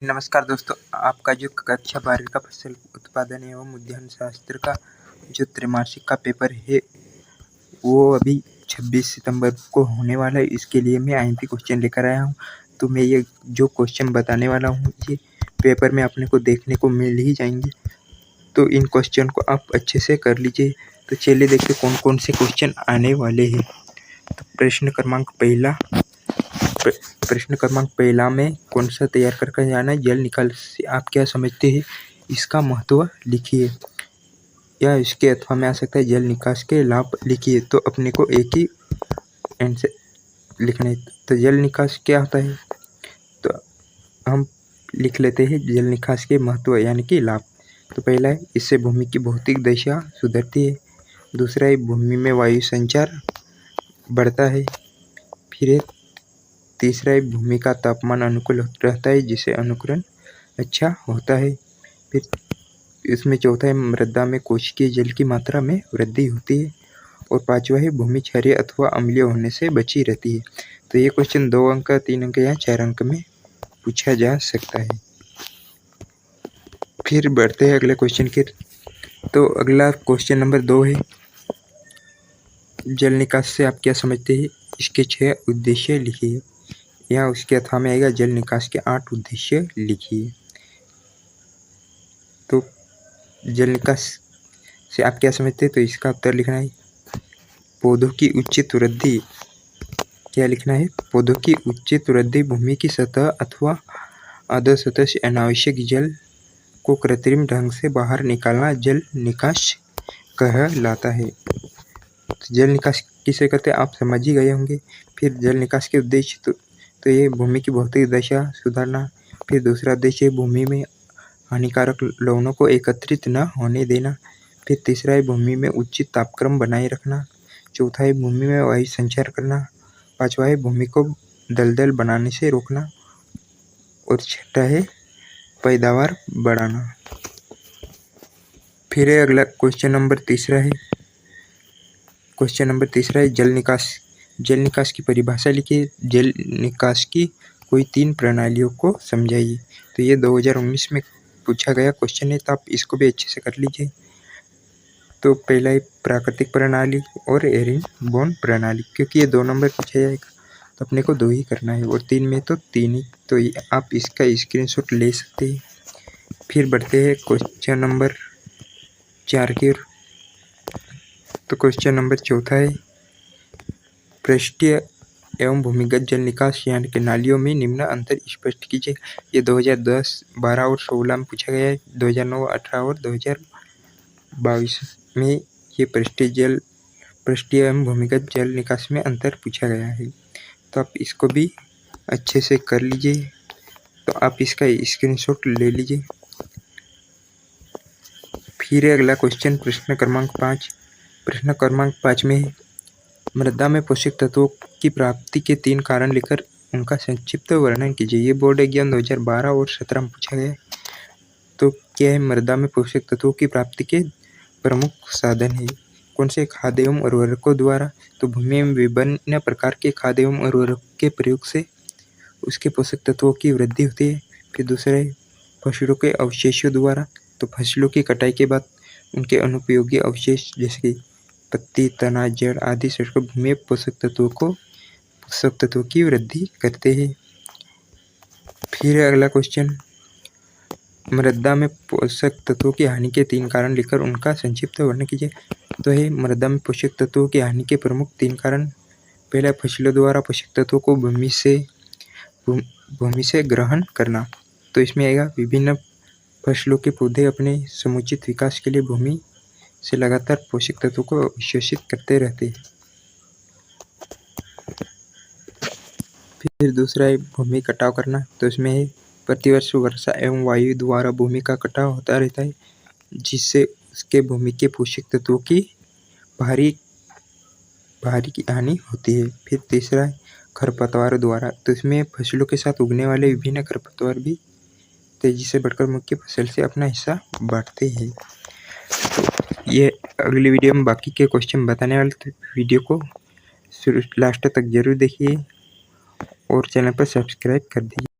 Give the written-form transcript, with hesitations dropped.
नमस्कार दोस्तों, आपका जो कक्षा 12 का फसल उत्पादन एवं उद्यान शास्त्र का जो त्रैमासिक का पेपर है वो अभी 26 सितंबर को होने वाला है। इसके लिए मैं आईएमपी क्वेश्चन लेकर आया हूँ। तो मैं ये जो क्वेश्चन बताने वाला हूँ ये पेपर में अपने को देखने को मिल ही जाएंगे, तो इन क्वेश्चन को आप अच्छे से कर लीजिए। तो चलिए देखते कौन कौन से क्वेश्चन आने वाले हैं। तो प्रश्न क्रमांक पहला में कौन सा तैयार करके जाना है, जल निकाल से आप क्या समझते हैं, इसका महत्व लिखिए, या इसके अथवा में आ सकता है जल निकास के लाभ लिखिए। तो अपने को एक ही आंसर लिखना है। तो जल निकास क्या होता है, तो हम लिख लेते हैं जल निकास के महत्व यानी कि लाभ। तो पहला है इससे भूमि की भौतिक दशा सुधरती है। दूसरा है भूमि में वायु संचार बढ़ता है। फिर तीसरा है भूमि का तापमान अनुकूल रहता है जिससे अनुकूलन अच्छा होता है। फिर इसमें चौथा है मृदा में कोशिकीय जल की मात्रा में वृद्धि होती है। और पांचवा है भूमि क्षारीय अथवा अम्लीय होने से बची रहती है। तो ये क्वेश्चन 2 अंक, 3 अंक या 4 अंक में पूछा जा सकता है। फिर बढ़ते हैं अगले क्वेश्चन के। तो अगला क्वेश्चन नंबर 2 है जल निकास से आप क्या समझते हैं, इसके 6 उद्देश्य लिखिए, या उसके अथवा में आएगा जल निकास के 8 उद्देश्य लिखिए। तो जल निकास से आप क्या समझते हैं, तो इसका उत्तर लिखना है पौधों की उचित वृद्धि। क्या लिखना है, पौधों की उचित वृद्धि भूमि की सतह अथवा अधः सतह से अनावश्यक जल को कृत्रिम ढंग से बाहर निकालना जल निकास कहलाता है। तो जल निकास किसे कहते हैं आप समझ ही गए होंगे। फिर जल निकास के उद्देश्य तो ये भूमि की भौतिक दशा सुधारना। फिर दूसरा उद्देश्य है भूमि में हानिकारक लवणों को एकत्रित न होने देना। फिर तीसरा है भूमि में उचित तापक्रम बनाए रखना। चौथा है भूमि में वायु संचार करना। पांचवा है भूमि को दलदल बनाने से रोकना। और छठा है पैदावार बढ़ाना। फिर है अगला क्वेश्चन नंबर तीसरा है जल निकास की परिभाषा लिखिए। जल निकास की कोई 3 प्रणालियों को समझाइए। तो ये 2019 में पूछा गया क्वेश्चन है, तो आप इसको भी अच्छे से कर लीजिए। तो पहला है प्राकृतिक प्रणाली और एरिनबोर्न प्रणाली, क्योंकि ये 2 नंबर पूछा जाएगा तो अपने को 2 ही करना है, और 3 में तो 3 ही। तो आप इसका स्क्रीनशॉट ले सकते हैं। फिर बढ़ते हैं क्वेश्चन नंबर 4 की ओर। तो क्वेश्चन नंबर चौथा है पृष्ठीय एवं भूमिगत जल निकास यानी कि नालियों में निम्न अंतर स्पष्ट कीजिए। ये 2010, 12 और 16 में पूछा गया है। 2009, 18 और 2022 में ये पृष्ठीय एवं भूमिगत जल निकास में अंतर पूछा गया है। तो आप इसको भी अच्छे से कर लीजिए। तो आप इसका स्क्रीनशॉट ले लीजिए। फिर अगला क्वेश्चन प्रश्न क्रमांक 5 में है मृदा में पोषक तत्वों की प्राप्ति के 3 कारण लेकर उनका संक्षिप्त वर्णन कीजिए। ये बोर्ड एग्जाम 2012 और 17 में पूछा गया है। तो क्या है, मृदा में पोषक तत्वों की प्राप्ति के प्रमुख साधन है कौन से, खाद्य एवं उर्वरकों द्वारा। तो भूमि में विभिन्न प्रकार के खाद्य एवं उर्वरक के प्रयोग से उसके पोषक तत्वों की वृद्धि होती है। फिर दूसरा है फसलों के अवशेषों द्वारा। तो फसलों की कटाई के बाद उनके अनुपयोगी अवशेष जैसे कि पत्ती, तना, जड़ आदि सड़कों भूमि में पोषक तत्वों की वृद्धि करते हैं। फिर अगला क्वेश्चन मृदा में पोषक तत्वों की हानि के 3 कारण लिखकर उनका संक्षिप्त वर्णन कीजिए। तो है मृदा में पोषक तत्वों की हानि के प्रमुख 3 कारण। पहला, फसलों द्वारा पोषक तत्वों को भूमि से ग्रहण करना। तो इसमें आएगा विभिन्न फसलों के पौधे अपने समुचित विकास के लिए भूमि से लगातार पोषक तत्वों को अवशोषित करते रहते हैं। फिर दूसरा है भूमि कटाव करना। तो इसमें है प्रतिवर्ष वर्षा एवं वायु द्वारा भूमि का कटाव होता रहता है जिससे उसके भूमि के पोषक तत्वों की भारी हानि होती है। फिर तीसरा है खरपतवार द्वारा। तो इसमें फसलों के साथ उगने वाले विभिन्न खरपतवार भी तेजी से बढ़कर मुख्य फसल से अपना हिस्सा बांटते हैं। तो ये अगली वीडियो में बाकी के क्वेश्चन बताने वाले, तो वीडियो को लास्ट तक जरूर देखिए और चैनल पर सब्सक्राइब कर दीजिए।